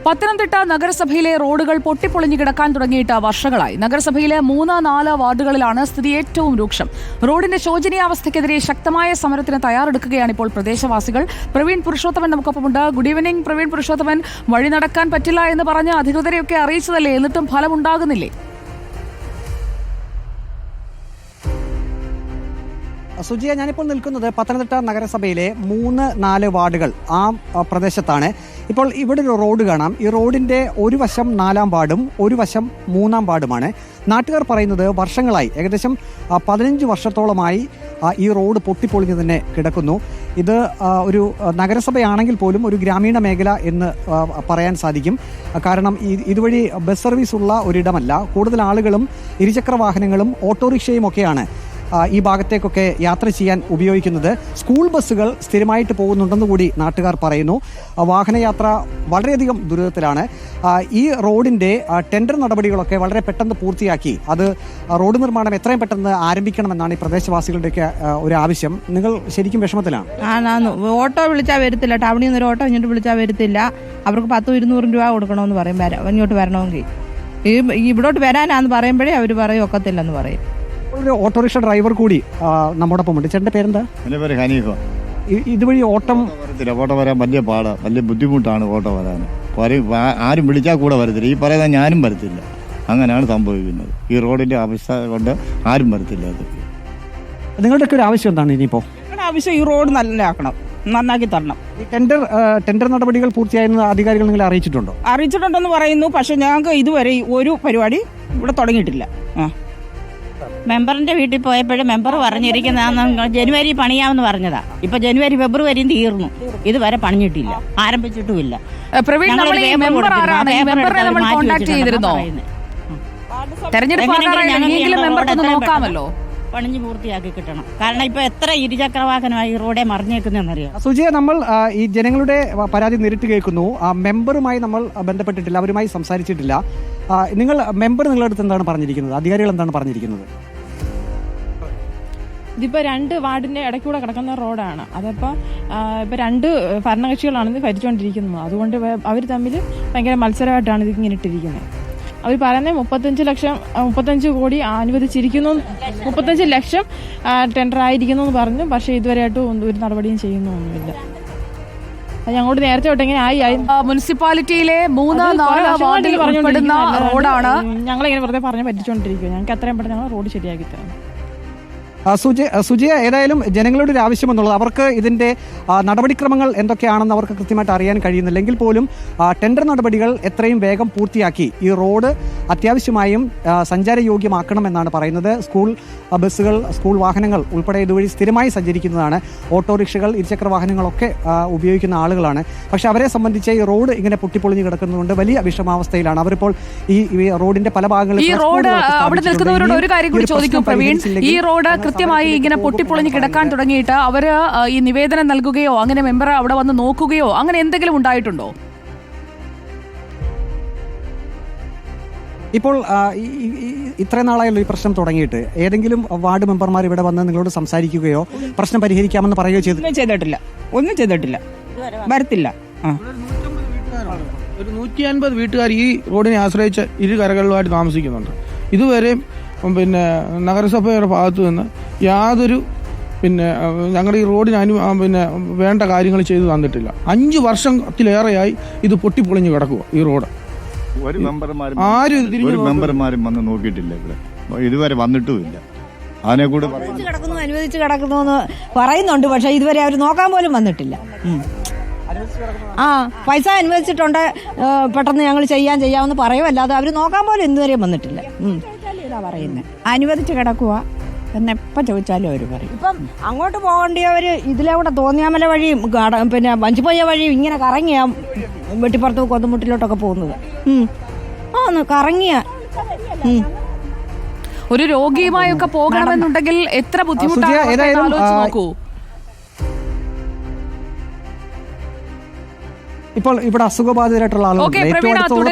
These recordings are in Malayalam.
പത്തനംതിട്ട നഗരസഭയിലെ റോഡുകൾ പൊട്ടിപ്പൊളിഞ്ഞു കിടക്കാൻ തുടങ്ങിയിട്ട് വർഷങ്ങളായി. നഗരസഭയിലെ 3-4 വാർഡുകളിലാണ് സ്ഥിതി ഏറ്റവും രൂക്ഷം. റോഡിന്റെ ശോചനീയാവസ്ഥയ്ക്കെതിരെ ശക്തമായ സമരത്തിന് തയ്യാറെടുക്കുകയാണിപ്പോൾ പ്രദേശവാസികൾ. പ്രവീൺ പുരുഷോത്തമൻ നമുക്കൊപ്പമുണ്ട്. Good evening Praveen Purushothaman. വഴി നടക്കാൻ പറ്റില്ല എന്ന് പറഞ്ഞ് അധികൃതരെയൊക്കെ അറിയിച്ചതല്ലേ, എന്നിട്ടും ഫലമുണ്ടാകുന്നില്ലേ? സുജിയ, ഞാനിപ്പോൾ നിൽക്കുന്നത് പത്തനംതിട്ട നഗരസഭയിലെ 3-4 വാർഡുകൾ ആ പ്രദേശത്താണ്. ഇപ്പോൾ ഇവിടെ ഒരു റോഡ് കാണാം. ഈ റോഡിന്റെ ഒരു വശം 4-ാം വാർഡും ഒരു വശം 3-ാം വാർഡുമാണ്. നാട്ടുകാർ പറയുന്നത് വർഷങ്ങളായി, ഏകദേശം 15 വർഷത്തോളമായി ഈ റോഡ് പൊട്ടിപ്പൊളിഞ്ഞ് തന്നെ കിടക്കുന്നു. ഇത് ഒരു നഗരസഭയാണെങ്കിൽ പോലും ഒരു ഗ്രാമീണ മേഖല എന്ന് പറയാൻ സാധിക്കും. കാരണം ഇതുവഴി ബസ് സർവീസ് ഉള്ള ഒരിടമല്ല. കൂടുതൽ ആളുകളും ഇരുചക്ര വാഹനങ്ങളും ഓട്ടോറിക്ഷയും ഒക്കെയാണ് ഈ ഭാഗത്തേക്കൊക്കെ യാത്ര ചെയ്യാൻ ഉപയോഗിക്കുന്നത്. സ്കൂൾ ബസ്സുകൾ സ്ഥിരമായിട്ട് പോകുന്നുണ്ടെന്ന് കൂടി നാട്ടുകാർ പറയുന്നു. വാഹനയാത്ര വളരെയധികം ദുരിതത്തിലാണ്. ഈ റോഡിന്റെ ടെൻഡർ നടപടികളൊക്കെ വളരെ പെട്ടെന്ന് പൂർത്തിയാക്കി അത് റോഡ് നിർമ്മാണം എത്രയും പെട്ടെന്ന് ആരംഭിക്കണമെന്നാണ് ഈ പ്രദേശവാസികളുടെയൊക്കെ ഒരു ആവശ്യം. നിങ്ങൾ ശരിക്കും വിഷമത്തിലാണ്? ഓട്ടോ വിളിച്ചാൽ വരത്തില്ല. ടൗണിൽ നിന്ന് ഒരു ഓട്ടോ ഇങ്ങോട്ട് വിളിച്ചാൽ വരത്തില്ല. അവർക്ക് 100-200 രൂപ കൊടുക്കണമെന്ന് പറയും ഇങ്ങോട്ട് വരണമെങ്കിൽ. ഇവിടോട്ട് വരാനാന്ന് പറയുമ്പോഴേ അവർ പറയും ഒക്കത്തില്ലെന്ന് പറയും. ഒരു ഓട്ടോറിക്ഷ ഡ്രൈവർ കൂടി നമ്മോടൊപ്പം ഉണ്ട്. ചേട്ടൻ്റെ പേരെന്താ? എൻ്റെ പേര് ഹനീഫ. ഇതുവഴി ഓട്ടം വരാൻ വലിയ പാടാ, വലിയ ബുദ്ധിമുട്ടാണ് ഓട്ടോ വരാൻ. ആരും വിളിച്ചാൽ കൂടെ വരത്തില്ല. ഈ പറയുന്ന ഞാനും വരത്തില്ല. അങ്ങനെയാണ് സംഭവിക്കുന്നത്. ഈ റോഡിന്റെ അവസ്ഥ കൊണ്ട് ആരും വരത്തില്ല. നിങ്ങളുടെയൊക്കെ ഒരു ആവശ്യം എന്താണ് ഇനിയിപ്പോ? ഞങ്ങളുടെ ആവശ്യം ഈ റോഡ് നല്ലതാക്കണം, നന്നാക്കി തരണം. ഈ ടെൻഡർ നടപടികൾ പൂർത്തിയായെന്ന് അധികാരികൾ നിങ്ങളെ അറിയിച്ചിട്ടുണ്ടോ? അറിയിച്ചിട്ടുണ്ടെന്ന് പറയുന്നു. പക്ഷെ ഞങ്ങൾക്ക് ഇതുവരെ ഒരു പരിപാടി ഇവിടെ തുടങ്ങിയിട്ടില്ല. മെമ്പറിന്റെ വീട്ടിൽ പോയപ്പോഴും മെമ്പർ പറഞ്ഞിരിക്കുന്ന ജനുവരി പണിയാമെന്ന് പറഞ്ഞതാ. ഇപ്പൊ ജനുവരി ഫെബ്രുവരിയും തീർന്നു, ഇതുവരെ പണിഞ്ഞിട്ടില്ല, ആരംഭിച്ചിട്ടുമില്ല. പണിഞ്ഞ് പൂർത്തിയാക്കി കിട്ടണം. കാരണം ഇപ്പൊ എത്ര ഇരുചക്ര വാഹനമായി റോഡെ മറിഞ്ഞേക്കുന്നറിയാം. സുജിയ, നമ്മൾ ഈ ജനങ്ങളുടെ പരാതി നേരിട്ട് കേൾക്കുന്നു. മെമ്പറുമായി നമ്മൾ ബന്ധപ്പെട്ടിട്ടില്ല, അവരുമായി സംസാരിച്ചിട്ടില്ല. മെമ്പർ നിങ്ങളുടെ അടുത്ത് എന്താണ് പറഞ്ഞിരിക്കുന്നത്? അധികാരികൾ എന്താണ് പറഞ്ഞിരിക്കുന്നത്? ഇതിപ്പോൾ 2 വാർഡിന്റെ ഇടയ്ക്കൂടെ കിടക്കുന്ന റോഡാണ്. അതിപ്പോൾ ഇപ്പോൾ 2 ഭരണകക്ഷികളാണ് ഇത് ഭരിച്ചുകൊണ്ടിരിക്കുന്നത്. അതുകൊണ്ട് അവർ തമ്മിൽ ഭയങ്കര മത്സരമായിട്ടാണ് ഇത് ഇങ്ങനെ ഇട്ടിരിക്കുന്നത്. അവർ പറയുന്നത് 35 കോടി അനുവദിച്ചിരിക്കുന്നു, 35 ലക്ഷം ടെൻഡർ ആയിരിക്കുന്നു എന്ന് പറഞ്ഞു. പക്ഷേ ഇതുവരെയായിട്ടും ഒരു നടപടിയും ചെയ്യുന്നൊന്നുമില്ല. ഞങ്ങളോട് നേരത്തെ തൊട്ടെങ്ങനെ മുനിസിപ്പാലിറ്റിയിലെ 3-4 വാർഡിൽ ഉൾപ്പെടുന്ന റോഡാണ്. ഞങ്ങളിങ്ങനെ വെറുതെ പറഞ്ഞ് പറ്റിച്ചുകൊണ്ടിരിക്കുക. ഞങ്ങൾക്ക് എത്രയും പെട്ടെന്ന് ഞങ്ങൾ റോഡ് ശരിയാക്കി തരണം. സുജിയ, ഏതായാലും ജനങ്ങളുടെ ഒരു ആവശ്യം എന്നുള്ളത് അവർക്ക് ഇതിന്റെ നടപടിക്രമങ്ങൾ എന്തൊക്കെയാണെന്ന് അവർക്ക് കൃത്യമായിട്ട് അറിയാൻ കഴിയുന്നില്ലെങ്കിൽ പോലും ടെൻഡർ നടപടികൾ എത്രയും വേഗം പൂർത്തിയാക്കി ഈ റോഡ് അത്യാവശ്യമായും സഞ്ചാരയോഗ്യമാക്കണമെന്നാണ് പറയുന്നത്. സ്കൂൾ ബസ്സുകൾ, സ്കൂൾ വാഹനങ്ങൾ ഉൾപ്പെടെ ഇതുവഴി സ്ഥിരമായി സഞ്ചരിക്കുന്നതാണ്. ഓട്ടോറിക്ഷകൾ, ഇരുചക്ര വാഹനങ്ങളൊക്കെ ഉപയോഗിക്കുന്ന ആളുകളാണ്. പക്ഷെ അവരെ സംബന്ധിച്ച് ഈ റോഡ് ഇങ്ങനെ പൊട്ടിപ്പൊളിഞ്ഞു കിടക്കുന്നതുകൊണ്ട് വലിയ വിഷമാവസ്ഥയിലാണ്. അവരിപ്പോൾ ഈ റോഡിന്റെ പല ഭാഗങ്ങളിൽ ഈ റോഡ് അവിടെ നിൽക്കുന്നവരോട് ഒരു കാര്യം കൂടി ചോദിക്കും പ്രവീൺ. ഈ റോഡ് കൃത്യമായി ഇങ്ങനെ പൊട്ടിപ്പൊളിഞ്ഞ് കിടക്കാൻ തുടങ്ങിയിട്ട് അവര് ഈ നിവേദനം നൽകുകയോ അങ്ങനെ മെമ്പർ അവിടെ വന്ന് നോക്കുകയോ അങ്ങനെ എന്തെങ്കിലും ഉണ്ടായിട്ടുണ്ടോ? ഇപ്പോൾ ഇത്രയും നാളായുള്ള ഈ പ്രശ്നം തുടങ്ങിയിട്ട് ഏതെങ്കിലും വാർഡ് മെമ്പർമാർ ഇവിടെ വന്ന് നിങ്ങളോട് സംസാരിക്കുകയോ പ്രശ്നം പരിഹരിക്കാമെന്ന് പറയുകയോ ഒന്നും ചെയ്തിട്ടില്ല, വരത്തില്ല. ഒരു 150 വീട്ടുകാർ ഈ റോഡിനെ ആശ്രയിച്ച് ഇരു കരകളിലുമായിട്ട് താമസിക്കുന്നുണ്ട്. ഇതുവരെയും നഗരസഭയുടെ ഭാഗത്തു നിന്ന് യാതൊരു ഞങ്ങളുടെ ഈ റോഡിന് വേണ്ട കാര്യങ്ങൾ ചെയ്തു തന്നിട്ടില്ല. 5 വർഷത്തിലേറെയായി ഇത് പൊട്ടിപ്പൊളിഞ്ഞു കിടക്കുക ഈ റോഡ്. മെമ്പർമാരും വന്ന് നോക്കിയിട്ടില്ല, ഇവിടെ ഇതുവരെ വന്നിട്ടുമില്ല. അതിനെ കൂടെ അനുവദിച്ച് കിടക്കുന്നു എന്ന് പറയുന്നുണ്ട്. പക്ഷെ ഇതുവരെ അവർ നോക്കാൻ പോലും വന്നിട്ടില്ല. പൈസ അനുവദിച്ചിട്ടുണ്ട്, പെട്ടെന്ന് ഞങ്ങൾ ചെയ്യാമെന്ന് പറയുമല്ലാതെ അവർ നോക്കാൻ പോലും ഇന്നുവരെയും വന്നിട്ടില്ല. പറയുന്നത് അനുവദിച്ച് കിടക്കുക എന്ന് എപ്പോൾ ചോദിച്ചാലും അവർ പറയും. ഇപ്പം അങ്ങോട്ട് പോകേണ്ടിയവര് ഇതിലൂടെ തോന്നിയാമല വഴിയും വഞ്ചിപ്പോയ വഴിയും ഇങ്ങനെ കറങ്ങിയ വെട്ടിപ്പുറത്ത് കൊതുമുട്ടിലോട്ടൊക്കെ പോകുന്നത്. കറങ്ങിയ ഒരു രോഗിയുമായൊക്കെ പോകണമെന്നുണ്ടെങ്കിൽ എത്ര ബുദ്ധിമുട്ടാണ് നോക്കൂ. ഇപ്പോൾ ഇവിടെ അസുഖബാധിതരായിട്ടുള്ള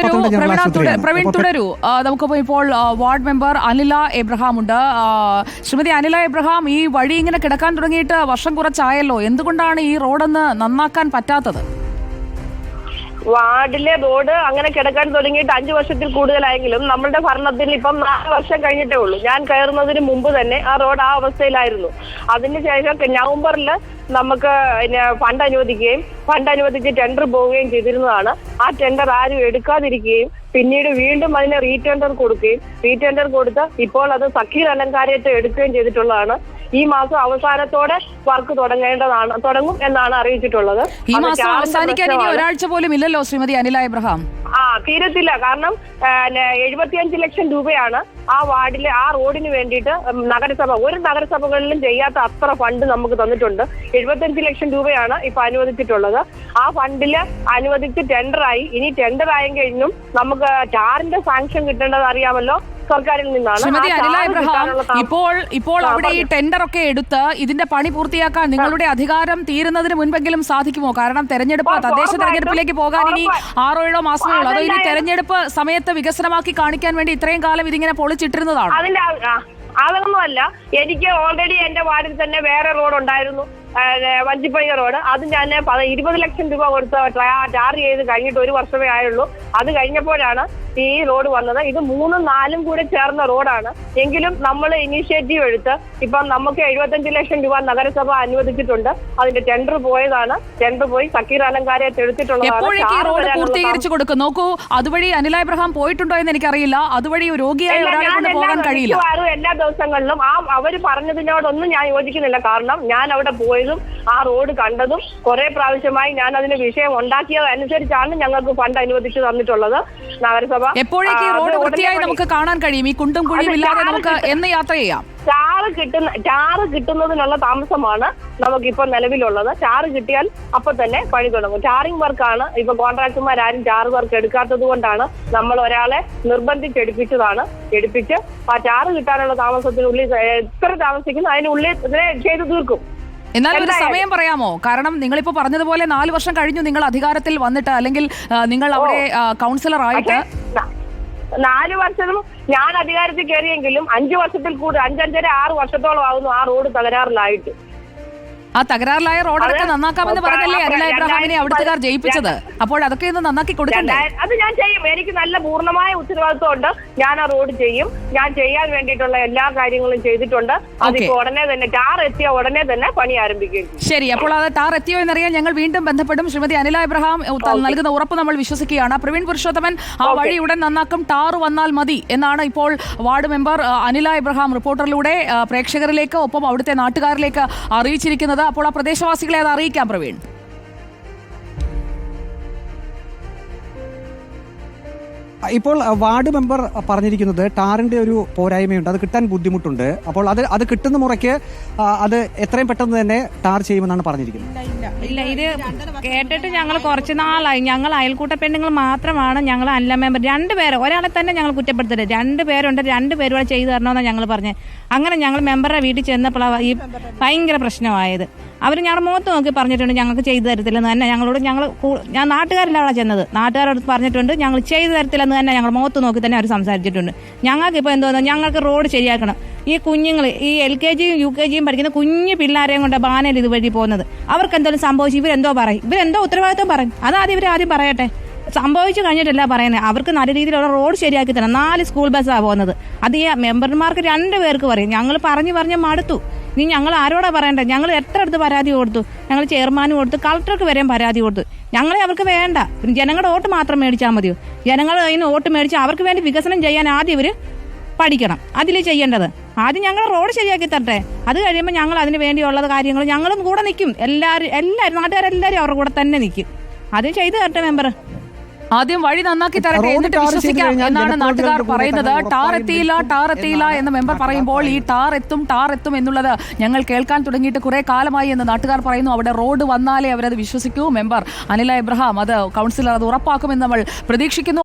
പ്രവീൺ തുടരൂ. നമുക്കിപ്പോൾ ഇപ്പോൾ വാർഡ് മെമ്പർ അനില എബ്രഹാം ഉണ്ട്. ശ്രീമതി അനില എബ്രഹാം, ഈ വഴി ഇങ്ങനെ കിടക്കാൻ തുടങ്ങിയിട്ട് വർഷം കുറച്ചായല്ലോ, എന്തുകൊണ്ടാണ് ഈ റോഡൊന്ന് നന്നാക്കാൻ പറ്റാത്തത്? വാർഡിലെ റോഡ് അങ്ങനെ കിടക്കാൻ തുടങ്ങിയിട്ട് 5 വർഷത്തിൽ കൂടുതലായെങ്കിലും നമ്മളുടെ ഭരണത്തിൽ ഇപ്പം 4 വർഷം കഴിഞ്ഞിട്ടേ ഉള്ളൂ. ഞാൻ കയറുന്നതിന് മുമ്പ് തന്നെ ആ റോഡ് ആ അവസ്ഥയിലായിരുന്നു. അതിനുശേഷം നവംബറിൽ നമുക്ക് ഫണ്ട് അനുവദിക്കുകയും ഫണ്ട് അനുവദിച്ച് ടെൻഡർ പോവുകയും ചെയ്തിരുന്നതാണ്. ആ ടെൻഡർ ആരും എടുക്കാതിരിക്കുകയും പിന്നീട് വീണ്ടും അതിന് റീടെൻഡർ കൊടുക്കുകയും റീടെൻഡർ കൊടുത്ത് ഇപ്പോൾ അത് സഖീർ അലങ്കാരത്തെ എടുക്കുകയും ചെയ്തിട്ടുള്ളതാണ്. ഈ മാസം അവസാനത്തോടെ വർക്ക് തുടങ്ങും എന്നാണ് അറിയിച്ചിട്ടുള്ളത്. ഈ മാസം അവസാനിക്കാൻ ഇനി ഒരാഴ്ച പോലും ഇല്ലല്ലോ ശ്രീമതി അനില എബ്രഹാം. തീരത്തില്ല. കാരണം 75 ലക്ഷം രൂപയാണ് ആ വാർഡിലെ ആ റോഡിന് വേണ്ടിയിട്ട് ഒരു നഗരസഭകളിലും ചെയ്യാത്ത അത്ര ഫണ്ട് നമുക്ക് തന്നിട്ടുണ്ട്. 75 ലക്ഷം രൂപയാണ് ഇപ്പൊ അനുവദിച്ചിട്ടുള്ളത്. ആ ഫണ്ടില് അനുവദിച്ച് ടെൻഡറായി. ഇനി ടെൻഡർ ആയെങ്കിലും നമുക്ക് ടാറിന്റെ സാങ്ഷൻ കിട്ടേണ്ടത് അറിയാമല്ലോ, സർക്കാരിൽ നിന്നാണ്. ശ്രീമതി അനില എബ്രഹാം, ഇപ്പോൾ അവിടെ ഈ ടെൻഡർ ഒക്കെ എടുത്ത് ഇതിന്റെ പണി പൂർത്തിയാക്കാൻ നിങ്ങളുടെ അധികാരം തീരുന്നതിന് മുൻപെങ്കിലും സാധിക്കുമോ? കാരണം തദ്ദേശ തെരഞ്ഞെടുപ്പിലേക്ക് പോകാൻ ഇനി 6-7 മാസമേ ഉള്ളൂ. അതോ ഇനി തെരഞ്ഞെടുപ്പ് സമയത്ത് വികസനമാക്കി കാണിക്കാൻ വേണ്ടി ഇത്രയും കാലം ഇതിങ്ങനെ പൊളിച്ചിട്ടിരുന്നതാണ്? അതൊന്നുമല്ല. എനിക്ക് ഓൾറെഡി എന്റെ വാർഡിൽ തന്നെ വേറെ റോഡ് ഉണ്ടായിരുന്നു, വഞ്ചിപ്പയ്യ റോഡ്. അത് ഞാൻ 20 ലക്ഷം രൂപ കൊടുത്ത് ടാർ ചെയ്ത് കഴിഞ്ഞിട്ട് 1 വർഷമേ ആയുള്ളൂ. അത് കഴിഞ്ഞപ്പോഴാണ് ഈ റോഡ് വന്നത്. ഇത് 3ഉം 4ഉം കൂടെ ചേർന്ന റോഡാണ്. എങ്കിലും നമ്മൾ ഇനീഷ്യേറ്റീവ് എടുത്ത് ഇപ്പം നമുക്ക് 75 ലക്ഷം രൂപ നഗരസഭ അനുവദിച്ചിട്ടുണ്ട്. അതിന്റെ ടെൻഡർ പോയതാണ്. ടെൻഡർ പോയി സക്കീർ അലങ്കാരത്തെ റോഡ് പൂർത്തീകരിച്ചു കൊടുക്കും. നോക്കൂ, അതുവഴി അനില എബ്രഹാം പോയിട്ടുണ്ടോ എന്ന് എനിക്കറിയില്ല. അതുവഴി രോഗിയായ ഒരാളെ കൊണ്ട് പോകാൻ കഴിയില്ല. എല്ലാ ദിവസങ്ങളിലും അവര് പറഞ്ഞതിനോടൊന്നും ഞാൻ യോജിക്കുന്നില്ല. കാരണം ഞാൻ അവിടെ പോയതും ആ റോഡ് കണ്ടതും കുറെ പ്രാവശ്യമായി ഞാൻ അതിന് വിഷയം ഉണ്ടാക്കിയതനുസരിച്ചാണ് ഞങ്ങൾക്ക് ഫണ്ട് അനുവദിച്ചു തന്നിട്ടുള്ളത് നഗരസഭ. എപ്പോഴേക്ക് ഈ റോഡ് വൃത്തിയായി നമുക്ക് കാണാൻ കഴിയും? ഈ കുണ്ടും കുഴിയും ഇല്ലാതെ നമുക്ക് എന്ന് യാത്ര ചെയ്യാം? ടാറ് കിട്ടുന്നതിനുള്ള താമസമാണ് നമുക്കിപ്പോ നിലവിലുള്ളത്. ടാറ് കിട്ടിയാൽ അപ്പൊ തന്നെ പണി തുടങ്ങും. ടാറിംഗ് വർക്കാണ്. ഇപ്പൊ കോൺട്രാക്ടർമാരും ടാറ് വർക്ക് എടുക്കാത്തത് കൊണ്ടാണ് നമ്മൾ ഒരാളെ നിർബന്ധിച്ചെടുപ്പിച്ചതാണ്. എടുപ്പിച്ച് ആ ടാറ് കിട്ടാനുള്ള താമസത്തിനുള്ളിൽ എത്ര താമസിക്കുന്നു അതിനുള്ളിൽ ചെയ്തു തീർക്കും. എന്നാൽ ഒരു സമയം പറയാമോ? കാരണം നിങ്ങളിപ്പോ പറഞ്ഞതുപോലെ 4 വർഷം കഴിഞ്ഞു നിങ്ങൾ അധികാരത്തിൽ വന്നിട്ട്, അല്ലെങ്കിൽ നിങ്ങൾ അവിടെ കൗൺസിലർ ആയിട്ട്. 4 വർഷം ഞാൻ അധികാരത്തിൽ കയറിയെങ്കിലും 5 വർഷത്തിൽ കൂടുതൽ 5-5.5 വർഷത്തോളം ആകുന്നു ആ റോഡ് തകരാറിലായിട്ട്. ആ തകരാറിലായ റോഡൊക്കെ നന്നാക്കാമെന്ന് പറഞ്ഞല്ലേ അനില എബ്രഹാമിനെ അവിടുത്തുകാർ ജയിപ്പിച്ചത്. അപ്പോൾ അതൊക്കെ ഒന്ന് നന്നാക്കി കൊടുക്കണ്ടേ? അത് ഞാൻ ചെയ്യും. എനിക്ക് നല്ല പൂർണ്ണമായ ഉത്തരവാദിത്വം ഉണ്ട്. ഞാൻ ആ റോഡ് ചെയ്യും. ഞാൻ ചെയ്യാൻ വേണ്ടിയിട്ടുള്ള എല്ലാ കാര്യങ്ങളും ചെയ്തിട്ടുണ്ട്. അതിപ്പോ ഉടനെ തന്നെ ടാർ എത്തിയ ഉടനെ തന്നെ പണി ആരംഭിക്കും. ശരി, അപ്പോൾ അത് ടാർ എത്തിയോ എന്നറിയാൻ ഞങ്ങൾ വീണ്ടും ബന്ധപ്പെടും. ശ്രീമതി അനില എബ്രഹാം നൽകുന്ന ഉറപ്പ് നമ്മൾ വിശ്വസിക്കുകയാണ്. പ്രവീൺ പുരുഷോത്തമൻ ആ വഴി ഉടൻ നന്നാക്കും, ടാർ വന്നാൽ മതി എന്നാണ് ഇപ്പോൾ വാർഡ് മെമ്പർ അനില എബ്രഹാം റിപ്പോർട്ടറിലൂടെ പ്രേക്ഷകരിലേക്ക് ഒപ്പം അവിടുത്തെ നാട്ടുകാരിലേക്ക് അറിയിച്ചിരിക്കുന്നത്. അപ്പോൾ ആ പ്രദേശവാസികളെ അത് അറിയിക്കാം പ്രവീൺ. ഇപ്പോൾ വാർഡ് മെമ്പർ പറഞ്ഞിരിക്കുന്നത് ടാറിന്റെ ഒരു പോരായ്മയുണ്ട്, അത് കിട്ടാൻ ബുദ്ധിമുട്ടുണ്ട്. അപ്പോൾ അത് കിട്ടുന്ന മുറയ്ക്ക് അത് എത്രയും പെട്ടെന്ന് തന്നെ ടാർ ചെയ്യുമെന്നാണ് പറഞ്ഞിരിക്കുന്നത്. ഇല്ല, ഇത് കേട്ടിട്ട് ഞങ്ങൾ കുറച്ച് നാളായി. ഞങ്ങൾ അയൽക്കൂട്ട പെണ്ണുങ്ങൾ മാത്രമാണ് ഞങ്ങൾ അല്ല മെമ്പർ. 2 പേര്, ഒരാളെ തന്നെ ഞങ്ങൾ കുറ്റപ്പെടുത്തരുത്. 2 പേരുണ്ട്, 2 പേരും ചെയ്തു തരണമെന്നാണ് ഞങ്ങൾ പറഞ്ഞത്. അങ്ങനെ ഞങ്ങൾ മെമ്പറുടെ വീട്ടിൽ ചെന്നപ്പോഴാണ് ഈ ഭയങ്കര പ്രശ്നമായത്. അവർ ഞങ്ങളുടെ മുഖത്ത് നോക്കി പറഞ്ഞിട്ടുണ്ട് ഞങ്ങൾക്ക് ചെയ്തു തരത്തില്ലെന്ന് തന്നെ. ഞാൻ നാട്ടുകാരിലാണ് ചെന്നത്. നാട്ടുകാരോട് പറഞ്ഞിട്ടുണ്ട് ഞങ്ങൾ ചെയ്തു തരത്തില്ലെന്ന് തന്നെ ഞങ്ങൾ മുഖത്ത് നോക്കി തന്നെ അവർ സംസാരിച്ചിട്ടുണ്ട്. ഞങ്ങൾക്ക് ഇപ്പോൾ എന്തോന്ന്, ഞങ്ങൾക്ക് റോഡ് ശരിയാക്കണം. ഈ കുഞ്ഞുങ്ങൾ, ഈ LKG UKG പഠിക്കുന്ന കുഞ്ഞു പിള്ളേരെയും കൊണ്ട് ബാനയിൽ ഇതുവഴി പോകുന്നത്, അവർക്ക് എന്തെങ്കിലും സംഭവിച്ചു ഇവരെന്തോ പറയും, ഇവരെന്തോ ഉത്തരവാദിത്വം പറയും. അതാദ്യം ഇവർ ആദ്യം പറയട്ടെ. സംഭവിച്ചു കഴിഞ്ഞിട്ടല്ല പറയുന്നത്. അവർക്ക് നല്ല രീതിയിലുള്ള റോഡ് ശരിയാക്കി തരണം. 4 സ്കൂൾ ബസ്സാണ് പോകുന്നത്. അത് ഈ മെമ്പർമാർക്ക് 2 പേർക്ക് പറയും. ഞങ്ങൾ പറഞ്ഞ് മടുത്തു. ഇനി ഞങ്ങൾ ആരോടാ പറയണ്ടേ? ഞങ്ങൾ എത്ര അടുത്ത് പരാതി കൊടുത്തു. ഞങ്ങൾ ചെയർമാനും കൊടുത്തു, കളക്ടർക്ക് വരെയും പരാതി കൊടുത്തു. ഞങ്ങളെ അവർക്ക് വേണ്ട. ജനങ്ങളുടെ വോട്ട് മാത്രം മേടിച്ചാൽ മതിയോ? ജനങ്ങൾ അതിന് വോട്ട് മേടിച്ച് അവർക്ക് വേണ്ടി വികസനം ചെയ്യാൻ ആദ്യം ഇവർ പഠിക്കണം. അതിൽ ചെയ്യേണ്ടത് ആദ്യം ഞങ്ങൾ റോഡ് ശരിയാക്കി തരട്ടെ. അത് കഴിയുമ്പോൾ ഞങ്ങൾ അതിന് വേണ്ടിയുള്ള കാര്യങ്ങൾ ഞങ്ങളും കൂടെ നിൽക്കും. എല്ലാവരും നാട്ടുകാരെല്ലാവരും അവരുടെ കൂടെ തന്നെ നിൽക്കും. അത് ചെയ്തു തരട്ടെ മെമ്പർ. ആദ്യം വഴി നന്നാക്കി തരട്ടെ, എന്നിട്ട് വിശ്വസിക്കാം എന്നാണ് നാട്ടുകാർ പറയുന്നത്. ടാർ എത്തിയില്ല എന്ന് മെമ്പർ പറയുമ്പോൾ ഈ ടാർ എത്തും എന്നുള്ളത് ഞങ്ങൾ കേൾക്കാൻ തുടങ്ങിയിട്ട് കുറെ കാലമായി എന്ന് നാട്ടുകാർ പറയുന്നു. അവിടെ റോഡ് വന്നാലേ അവരത് വിശ്വസിക്കൂ. മെമ്പർ അനില എബ്രഹാം, അത് കൗൺസിലർ അത് ഉറപ്പാക്കുമെന്ന് നമ്മൾ പ്രതീക്ഷിക്കുന്നു.